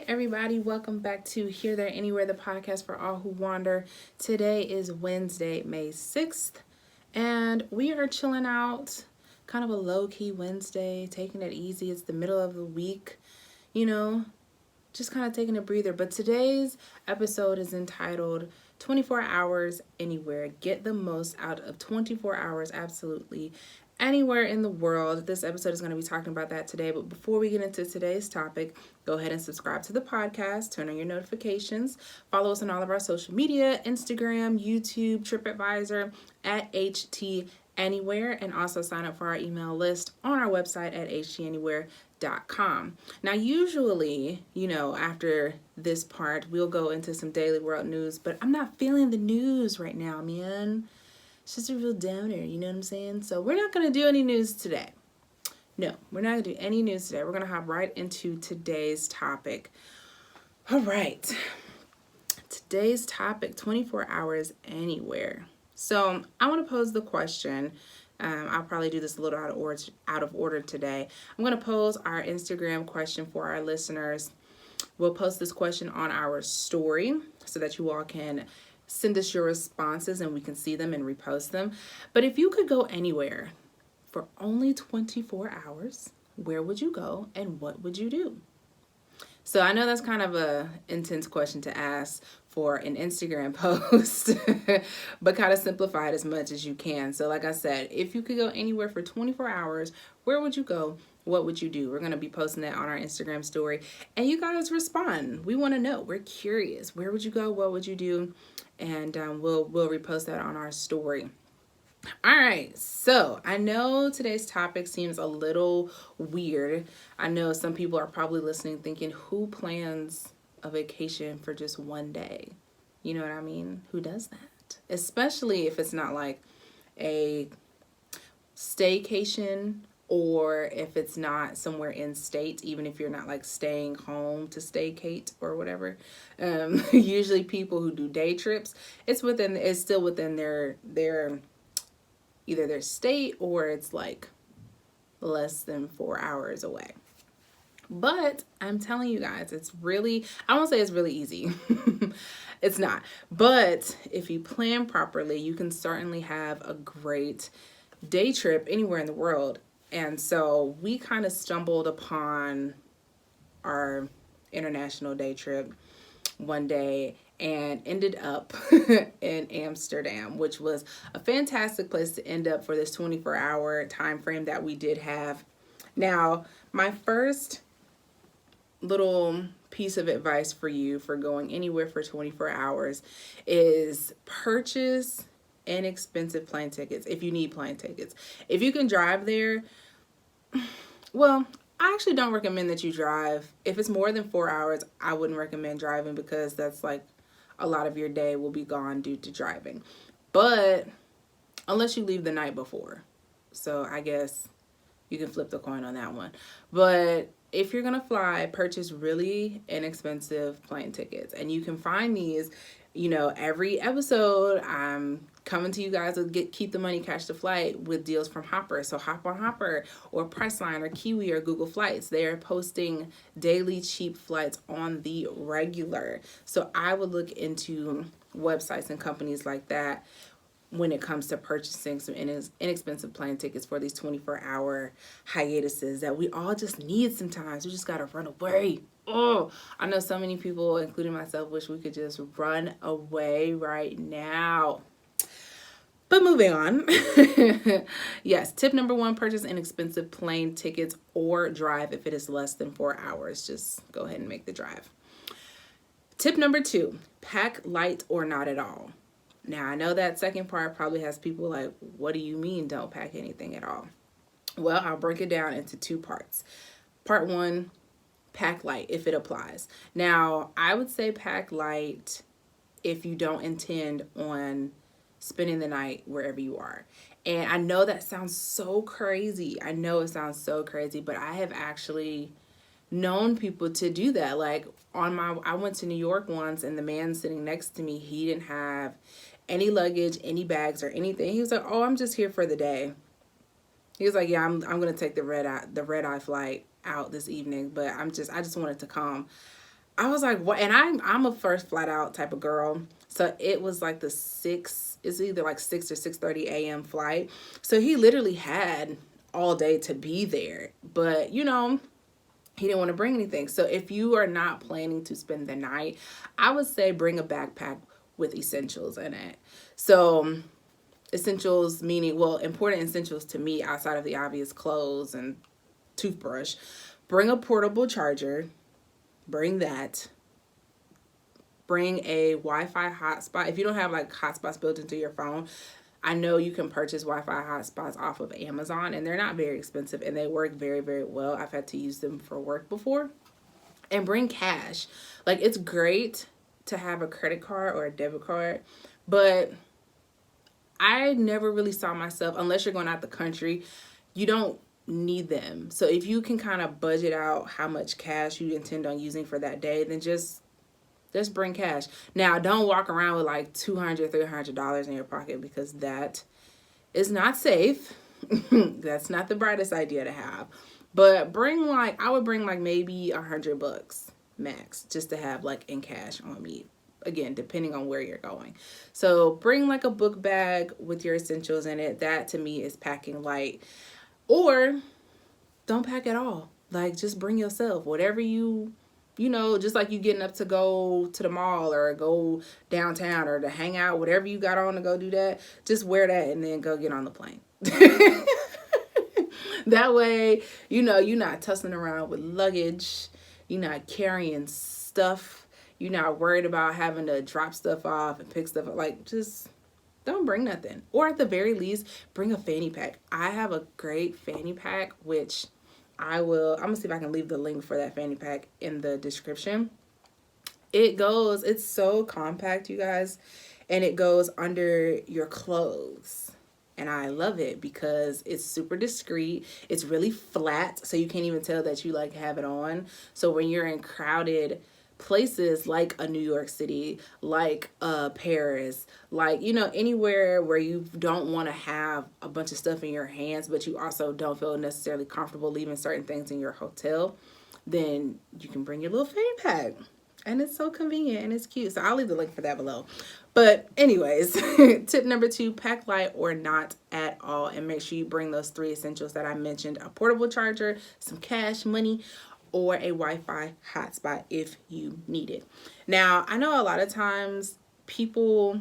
everybody. Welcome back to Here, There, Anywhere, the podcast for all who wander. Today is Wednesday, May 6th, and we are chilling out. Kind of a low-key Wednesday, taking it easy. It's the middle of the week, just kind of taking a breather. But today's episode is entitled 24 Hours Anywhere. Get the most out of 24 hours, absolutely anywhere in the world. This episode is going to be talking about that today. But before we get into today's topic, go ahead and subscribe to the podcast, turn on your notifications, follow us on all of our social media, Instagram, YouTube, TripAdvisor, at HTAnywhere, and also sign up for our email list on our website at HTAnywhere.com. Now, usually, after this part, we'll go into some daily world news, but I'm not feeling the news right now, man. It's just a real downer, you know what I'm saying? So we're not going to do any news today. No, we're not going to do any news today. We're going to hop right into today's topic. All right. Today's topic, 24 hours anywhere. So I want to pose the question. I'll probably do this a little out of order today. I'm going to pose our Instagram question for our listeners. We'll post this question on our story so that you all can send us your responses and we can see them and repost them. But if you could go anywhere for only 24 hours, where would you go and what would you do? So I know that's kind of a intense question to ask for an Instagram post, but kind of simplify it as much as you can. So like I said, if you could go anywhere for 24 hours, where would you go? What would you do? We're going to be posting that on our Instagram story, and you guys respond. We want to know. We're curious. Where would you go? What would you do? And we'll repost that on our story. All right, so I know today's topic seems a little weird. I know some people are probably listening thinking, who plans a vacation for just one day? You know what I mean? Who does that? Especially if it's not like a staycation, or if it's not somewhere in state, even if you're not like staying home to staycate or whatever. Usually people who do day trips, it's still within their either their state, or it's like less than 4 hours away. But I'm telling you guys, I won't say it's really easy. It's not. But if you plan properly, you can certainly have a great day trip anywhere in the world. And so we kind of stumbled upon our international day trip one day and ended up in Amsterdam, which was a fantastic place to end up for this 24-hour time frame that we did have. Now, my first little piece of advice for you for going anywhere for 24 hours is purchase inexpensive plane tickets if you need plane tickets. If you can drive there, well, I actually don't recommend that you drive. If it's more than 4 hours, I wouldn't recommend driving, because that's like a lot of your day will be gone due to driving. But unless you leave the night before. So I guess you can flip the coin on that one. But if you're going to fly, purchase really inexpensive plane tickets. And you can find these, every episode I'm coming to you guys with Keep the Money, Catch the Flight with deals from Hopper. So hop on Hopper or Priceline or Kiwi or Google Flights. They are posting daily cheap flights on the regular. So I would look into websites and companies like that when it comes to purchasing some inexpensive plane tickets for these 24-hour hiatuses that we all just need sometimes. We just got to run away. Oh, I know so many people, including myself, wish we could just run away right now. But moving on. Yes, tip number 1, purchase inexpensive plane tickets or drive if it is less than 4 hours. Just go ahead and make the drive. Tip number 2, pack light or not at all. Now, I know that second part probably has people like, what do you mean don't pack anything at all? Well, I'll break it down into 2 parts. Part 1, pack light if it applies. Now, I would say pack light if you don't intend on spending the night wherever you are. And I know that sounds so crazy. I know it sounds so crazy, but I have actually known people to do that. Like I went to New York once, and the man sitting next to me, he didn't have any luggage, any bags or anything. He was like, "Oh, I'm just here for the day." He was like, "Yeah, I'm going to take the red eye flight out this evening, but I just wanted to come." I was like, what? And I'm a first flat out type of girl. So it was like the 6, it's either like 6 or 6:30 a.m. flight. So he literally had all day to be there. But, you know, he didn't want to bring anything. So if you are not planning to spend the night, I would say bring a backpack with essentials in it. So essentials meaning, well, important essentials to me outside of the obvious clothes and toothbrush. Bring a portable charger. Bring that. Bring a Wi-Fi hotspot. If you don't have like hotspots built into your phone, I know you can purchase Wi-Fi hotspots off of Amazon, and they're not very expensive, and they work very, very well. I've had to use them for work before. And bring cash. Like, it's great to have a credit card or a debit card, but I never really saw myself, unless you're going out the country, you don't need them. So if you can kind of budget out how much cash you intend on using for that day, then just bring cash. Now, don't walk around with like $200, $300 in your pocket, because that is not safe. That's not the brightest idea to have. But I would bring like maybe $100 max, just to have like in cash on me. Again, depending on where you're going. So bring like a book bag with your essentials in it. That to me is packing light. Or don't pack at all. Like, just bring yourself. Whatever you know, just like you getting up to go to the mall or go downtown or to hang out, whatever you got on to go do that, just wear that and then go get on the plane. That way, you know, you're not tussling around with luggage. You're not carrying stuff. You're not worried about having to drop stuff off and pick stuff up. Like, just don't bring nothing. Or at the very least, bring a fanny pack. I have a great fanny pack, which I'm going to see if I can leave the link for that fanny pack in the description. It's so compact, you guys, and it goes under your clothes. And I love it because it's super discreet. It's really flat, so you can't even tell that you like have it on. So when you're in crowded places like a New York City, like Paris, like, you know, anywhere where you don't want to have a bunch of stuff in your hands, but you also don't feel necessarily comfortable leaving certain things in your hotel, then you can bring your little fanny pack. And it's so convenient and it's cute. So I'll leave the link for that below. But anyways, tip number 2, pack light or not at all. And make sure you bring those 3 essentials that I mentioned: a portable charger, some cash, money, or a Wi-Fi hotspot if you need it. Now, I know a lot of times people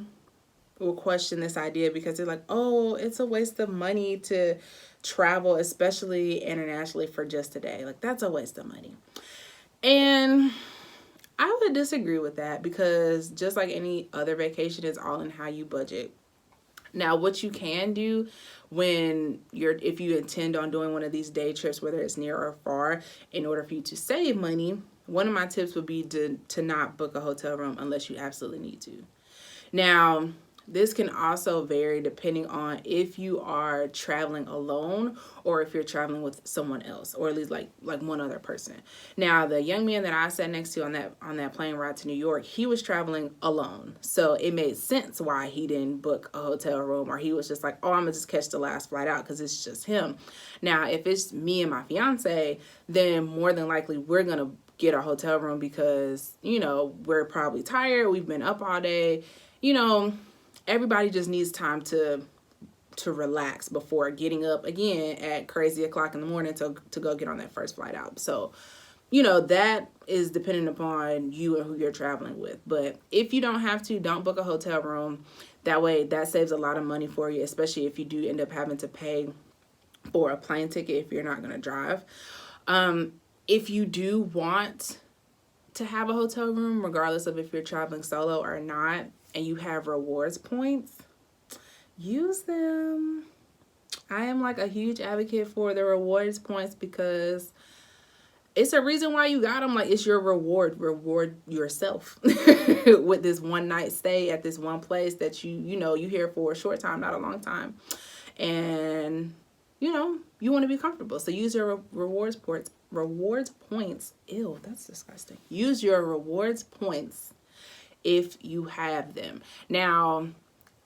will question this idea because they're like, oh, it's a waste of money to travel, especially internationally, for just a day. Like, that's a waste of money. And I would disagree with that, because just like any other vacation, it's all in how you budget. Now, what you can do if you intend on doing one of these day trips, whether it's near or far, in order for you to save money, one of my tips would be to not book a hotel room unless you absolutely need to. Now, this can also vary depending on if you are traveling alone or if you're traveling with someone else, or at least like one other person. Now, the young man that I sat next to on that plane ride to New York, he was traveling alone. So it made sense why he didn't book a hotel room, or he was just like, oh, I'm gonna just catch the last flight out, because it's just him. Now, if it's me and my fiance, then more than likely we're gonna get a hotel room, because, you know, we're probably tired, we've been up all day, you know, everybody just needs time to relax before getting up again at crazy o'clock in the morning to go get on that first flight out. So, you know, that is dependent upon you and who you're traveling with. But if you don't have to, don't book a hotel room. That way, that saves a lot of money for you, especially if you do end up having to pay for a plane ticket if you're not going to drive. If you do want to have a hotel room, regardless of if you're traveling solo or not, and you have rewards points, use them. I am like a huge advocate for the rewards points, because it's a reason why you got them. Like, it's your reward yourself with this one night stay at this one place that you here for a short time, not a long time, and you want to be comfortable. So use your rewards points. Ew, that's disgusting. Use your rewards points if you have them. Now,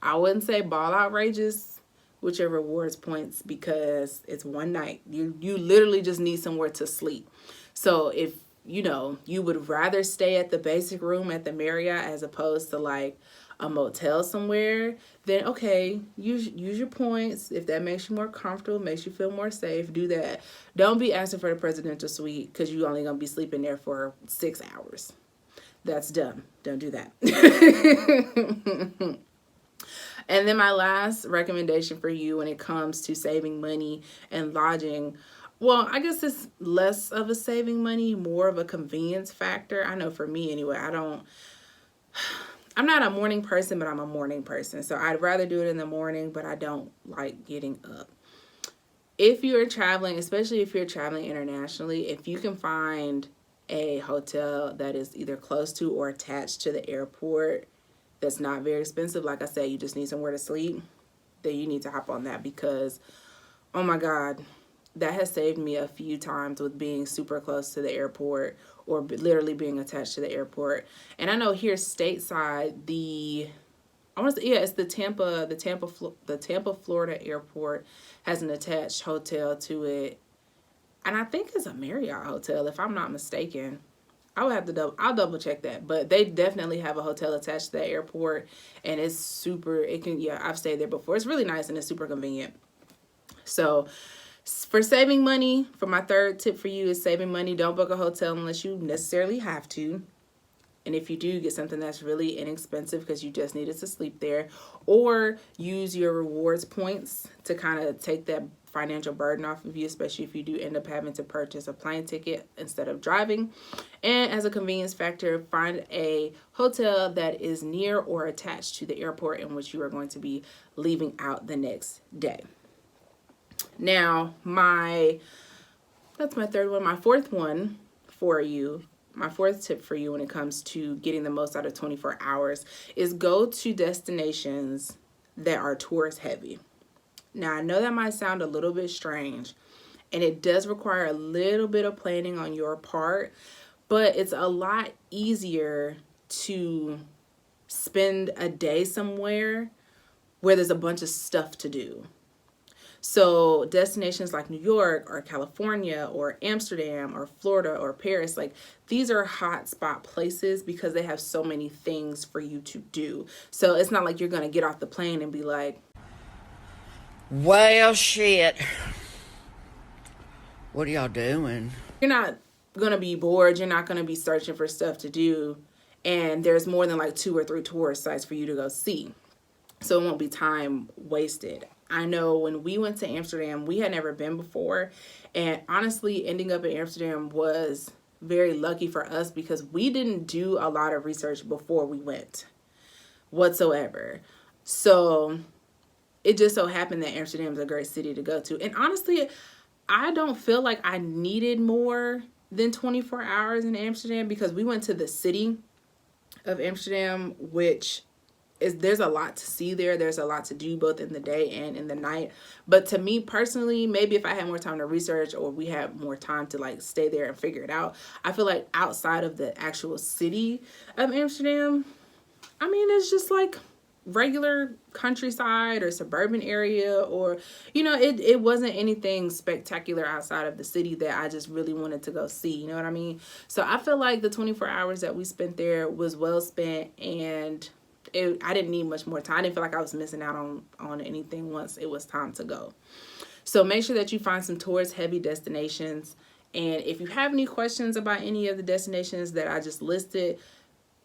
I wouldn't say ball outrageous with your rewards points, because it's one night. You literally just need somewhere to sleep. So if you know, you would rather stay at the basic room at the Marriott as opposed to like a motel somewhere, then okay, use your points. If that makes you more comfortable, makes you feel more safe, do that. Don't be asking for the presidential suite because you're only gonna be sleeping there for 6 hours. That's dumb. Don't do that. And then my last recommendation for you when it comes to saving money and lodging, well, I guess it's less of a saving money, more of a convenience factor. I know for me anyway, I'm not a morning person, but I'm a morning person. So I'd rather do it in the morning, but I don't like getting up. If you're traveling, especially if you're traveling internationally, if you can find a hotel that is either close to or attached to the airport that's not very expensive, like I said, you just need somewhere to sleep, then you need to hop on that because, oh my God, that has saved me a few times with being super close to the airport or literally being attached to the airport. And I know here stateside, it's the Tampa, Florida airport has an attached hotel to it. And I think it's a Marriott hotel, if I'm not mistaken. I'll double check that, but they definitely have a hotel attached to that airport, and I've stayed there before. It's really nice and it's super convenient. So for saving money, for my third tip for you is saving money. Don't book a hotel unless you necessarily have to. And if you do, get something that's really inexpensive because you just needed to sleep there, or use your rewards points to kind of take that financial burden off of you, especially if you do end up having to purchase a plane ticket instead of driving. And as a convenience factor, find a hotel that is near or attached to the airport in which you are going to be leaving out the next day. Now, that's my third one. My fourth one for you, my fourth tip for you when it comes to getting the most out of 24 hours is go to destinations that are tourist heavy. Now, I know that might sound a little bit strange, and it does require a little bit of planning on your part, but it's a lot easier to spend a day somewhere where there's a bunch of stuff to do. So destinations like New York or California or Amsterdam or Florida or Paris, like these are hot spot places because they have so many things for you to do. So it's not like you're going to get off the plane and be like, well, shit. What are y'all doing? You're not going to be bored. You're not going to be searching for stuff to do. And there's more than like 2 or 3 tourist sites for you to go see. So it won't be time wasted. I know when we went to Amsterdam, we had never been before. And honestly, ending up in Amsterdam was very lucky for us because we didn't do a lot of research before we went whatsoever. So it just so happened that Amsterdam is a great city to go to. And honestly, I don't feel like I needed more than 24 hours in Amsterdam because we went to the city of Amsterdam, which there's a lot to see there. There's a lot to do both in the day and in the night. But to me personally, maybe if I had more time to research or we had more time to like stay there and figure it out, I feel like outside of the actual city of Amsterdam, I mean, it's just like regular countryside or suburban area, or it wasn't anything spectacular outside of the city that I just really wanted to go see, you know what I mean? So I feel like the 24 hours that we spent there was well spent, and I didn't need much more time. I didn't feel like I was missing out on anything once it was time to go. So make sure that you find some tourist heavy destinations, and if you have any questions about any of the destinations that I just listed,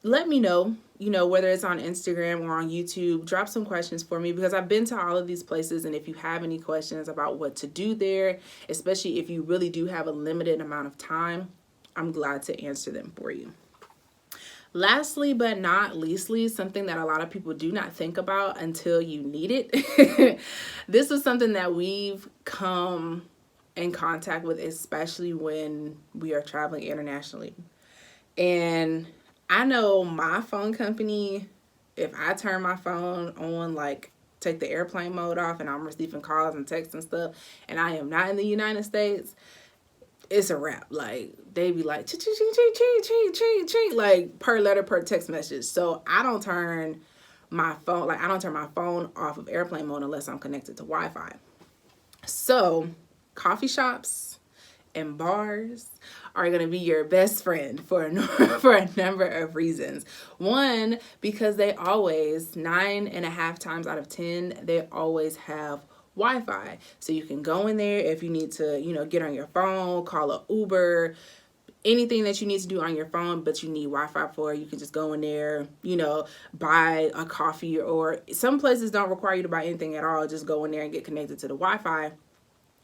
let me know, whether it's on Instagram or on YouTube. Drop some questions for me because I've been to all of these places. And if you have any questions about what to do there, especially if you really do have a limited amount of time, I'm glad to answer them for you. Lastly, but not leastly, something that a lot of people do not think about until you need it. This is something that we've come in contact with, especially when we are traveling internationally. And I know my phone company, if I turn my phone on, like take the airplane mode off and I'm receiving calls and texts and stuff, and I am not in the United States, it's a wrap. Like they be like, like per letter, per text message. So I don't turn my phone off of airplane mode unless I'm connected to Wi-Fi. So coffee shops, and bars are going to be your best friend for a number of reasons. One, because they always, 9.5 times out of 10, they always have Wi-Fi. So you can go in there if you need to, get on your phone, call a Uber, anything that you need to do on your phone, but you need Wi-Fi for, you can just go in there, buy a coffee, or some places don't require you to buy anything at all. Just go in there and get connected to the Wi-Fi,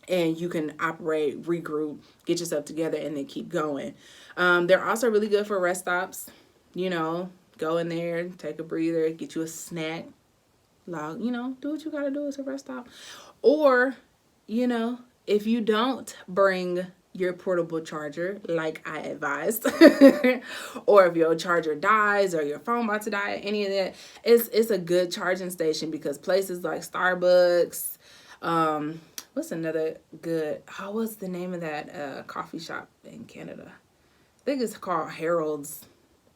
and you can operate, regroup, get yourself together, and then keep going. They're also really good for rest stops. Go in there, take a breather, get you a snack, log, do what you gotta do as a rest stop. Or, if you don't bring your portable charger, like I advised, or if your charger dies or your phone about to die, any of that, it's a good charging station, because places like Starbucks, what's another good, what's the name of that coffee shop in Canada? I think it's called Harold's,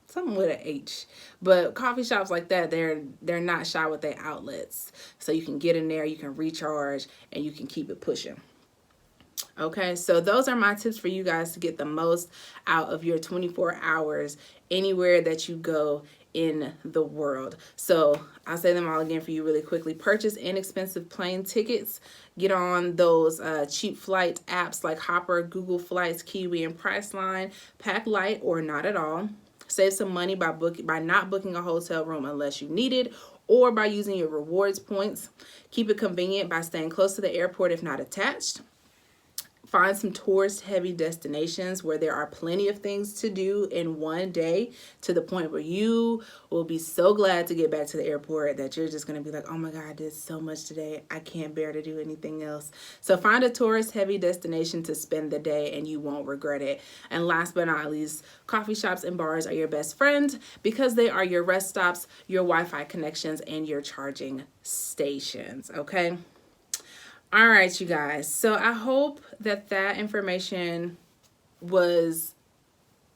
something with an H. But coffee shops like that, they're not shy with their outlets. So you can get in there, you can recharge, and you can keep it pushing. Okay, so those are my tips for you guys to get the most out of your 24 hours anywhere that you go in the world. So I'll say them all again for you really quickly. Purchase inexpensive plane tickets. Get on those cheap flight apps like Hopper, Google Flights, Kiwi, and Priceline. Pack light or not at all. Save some money by not booking a hotel room unless you need it, or by using your rewards points. Keep it convenient by staying close to the airport if not attached. Find some tourist-heavy destinations where there are plenty of things to do in one day, to the point where you will be so glad to get back to the airport that you're just going to be like, oh my God, I did so much today. I can't bear to do anything else. So find a tourist-heavy destination to spend the day and you won't regret it. And last but not least, coffee shops and bars are your best friend, because they are your rest stops, your Wi-Fi connections, and your charging stations, okay? All right, you guys. So I hope that information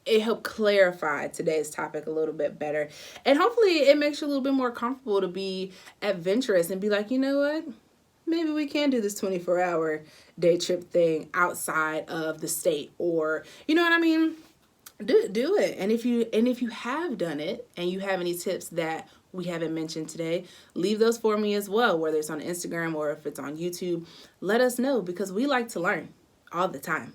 it helped clarify today's topic a little bit better. And hopefully it makes you a little bit more comfortable to be adventurous and be like, you know what? Maybe we can do this 24-hour day trip thing outside of the state, or, you know what I mean? Do it. And if you have done it and you have any tips that we haven't mentioned today, leave those for me as well, whether it's on Instagram or if it's on YouTube. Let us know, because we like to learn all the time.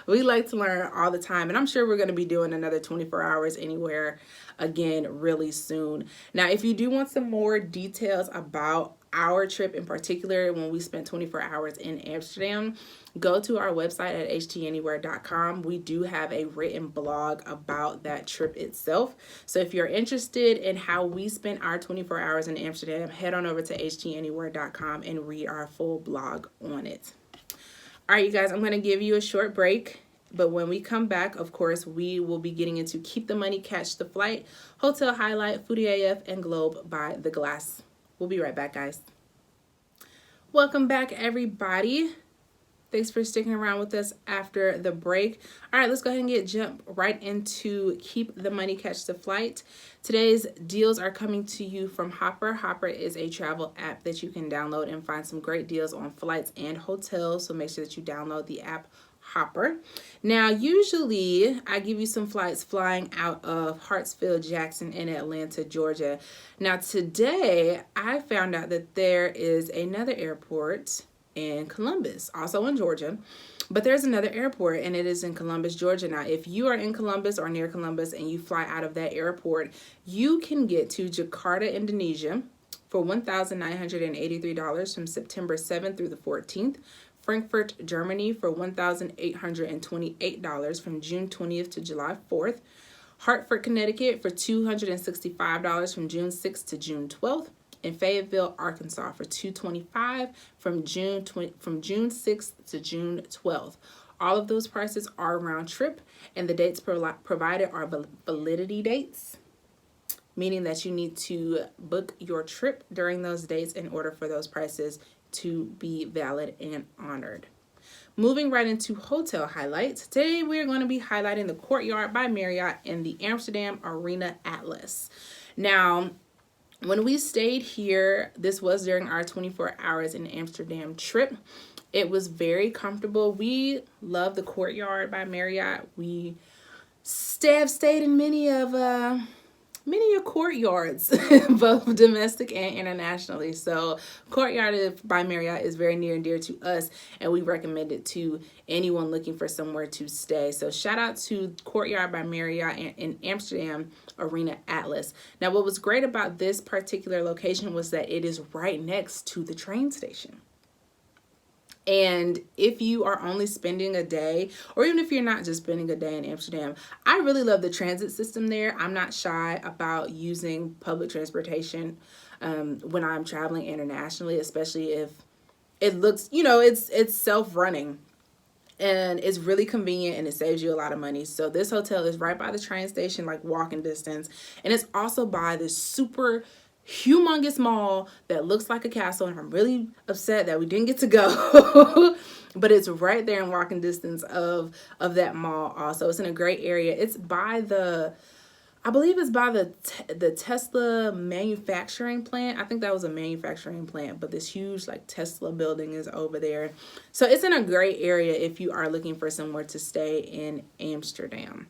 We like to learn all the time. And I'm sure we're going to be doing another 24 hours anywhere again really soon. Now, if you do want some more details about our trip in particular, when we spent 24 hours in Amsterdam, go to our website at HTAnywhere.com. We do have a written blog about that trip itself. So if you're interested in how we spent our 24 hours in Amsterdam, head on over to HTAnywhere.com and read our full blog on it. All right, you guys, I'm going to give you a short break. But when we come back, of course, we will be getting into Keep the Money, Catch the Flight, Hotel Highlight, Foodie AF, and Globe by The Glass. We'll be right back, guys. Welcome back, everybody. Thanks for sticking around with us after the break. All right, let's go ahead and jump right into Keep the Money, Catch the Flight. Today's deals are coming to you from Hopper. Hopper is a travel app that you can download and find some great deals on flights and hotels. So make sure that you download the app Hopper. Now, usually I give you some flights flying out of Hartsfield, Jackson, and Atlanta, Georgia. Now, today I found out that there is another airport in Columbus, also in Georgia, but there's another airport, and it is in Columbus, Georgia. Now, if you are in Columbus or near Columbus and you fly out of that airport, you can get to Jakarta, Indonesia for $1,983 from September 7th through the 14th. Frankfurt, Germany for $1,828 from June 20th to July 4th. Hartford, Connecticut for $265 from June 6th to June 12th. And Fayetteville, Arkansas for $225 from June 6th to June 12th. All of those prices are round trip, and the dates provided are validity dates, meaning that you need to book your trip during those dates in order for those prices to be valid and honored. Moving right into hotel highlights. Today we are going to be highlighting the Courtyard by Marriott and the Amsterdam Arena Atlas. Now, When we stayed here, this was during our 24 hours in Amsterdam trip. It was very comfortable. We love the Courtyard by Marriott. We have stayed in many of courtyards, both domestic and internationally. So Courtyard by Marriott is very near and dear to us, and we recommend it to anyone looking for somewhere to stay. So shout out to Courtyard by Marriott in Amsterdam Arena Atlas. Now, what was great about this particular location was that it is right next to the train station. And if you are only spending a day, or even if you're not just spending a day in Amsterdam, I really love the transit system there. I'm not shy about using public transportation when I'm traveling internationally, especially if it looks, it's self-running. And it's really convenient, and it saves you a lot of money. So this hotel is right by the train station, like walking distance. And it's also by this super humongous mall that looks like a castle, and I'm really upset that we didn't get to go. But it's right there in walking distance of that mall also. It's in a great area. It's by I believe it's by the Tesla manufacturing plant. I think that was a manufacturing plant, but this huge like Tesla building is over there. So it's in a great area if you are looking for somewhere to stay in Amsterdam.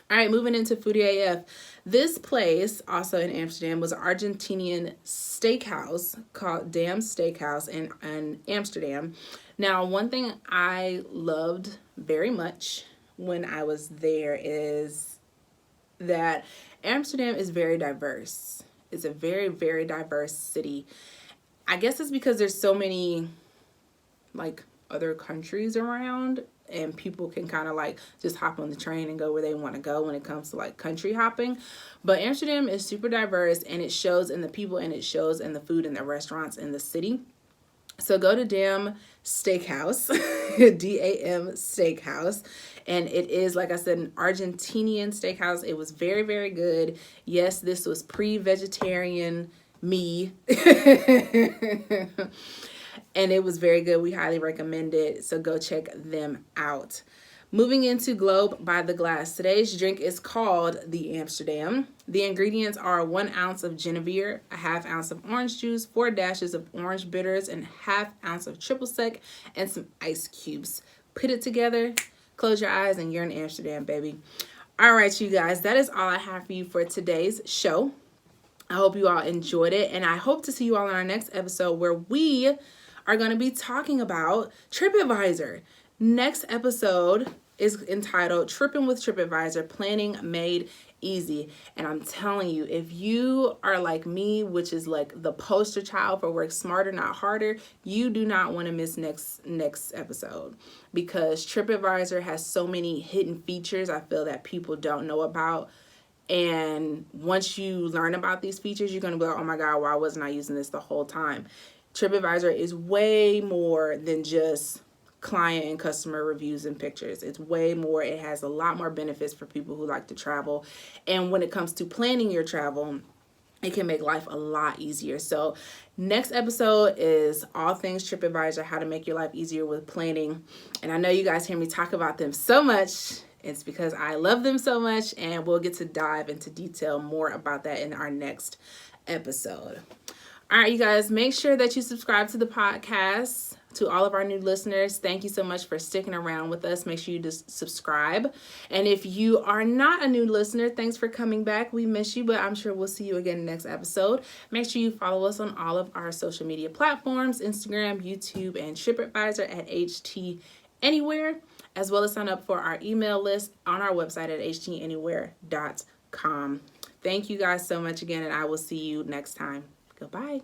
All right, moving into Foodie AF. This place, also in Amsterdam, was an Argentinian steakhouse called Dam Steakhouse in Amsterdam. Now, one thing I loved very much when I was there is that Amsterdam is very diverse. It's a very, very diverse city. I guess it's because there's so many, like, other countries around, and people can kind of like just hop on the train and go where they want to go when it comes to like country hopping. But Amsterdam is super diverse, and it shows in the people, and it shows in the food and the restaurants in the city. So go to Dam Steakhouse, DAM Steakhouse. And it is, like I said, an Argentinian steakhouse. It was very, very good. Yes, this was pre-vegetarian me. And it was very good. We highly recommend it. So go check them out. Moving into Globe by the Glass. Today's drink is called the Amsterdam. The ingredients are 1 ounce of Genevieve, a ½ ounce of orange juice, 4 dashes of orange bitters, and ½ ounce of triple sec, and some ice cubes. Put it together, close your eyes, and you're in Amsterdam, baby. All right, you guys, that is all I have for you for today's show. I hope you all enjoyed it, and I hope to see you all in our next episode where we are going to be talking about TripAdvisor. Next episode is entitled Tripping with TripAdvisor, Planning Made Easy. And I'm telling you, if you are like me, which is like the poster child for work smarter, not harder, you do not want to miss next episode, because TripAdvisor has so many hidden features I feel that people don't know about. And once you learn about these features, you're going to be like, oh my God, why wasn't I using this the whole time? TripAdvisor is way more than just client and customer reviews and pictures. It's way more. It has a lot more benefits for people who like to travel. And when it comes to planning your travel, it can make life a lot easier. So next episode is all things TripAdvisor, how to make your life easier with planning. And I know you guys hear me talk about them so much. It's because I love them so much, and we'll get to dive into detail more about that in our next episode. All right, you guys, make sure that you subscribe to the podcast. To all of our new listeners, thank you so much for sticking around with us. Make sure you just subscribe. And if you are not a new listener, thanks for coming back. We miss you, but I'm sure we'll see you again next episode. Make sure you follow us on all of our social media platforms, Instagram, YouTube, and TripAdvisor at HTAnywhere, as well as sign up for our email list on our website at HTAnywhere.com. Thank you guys so much again, and I will see you next time. Goodbye.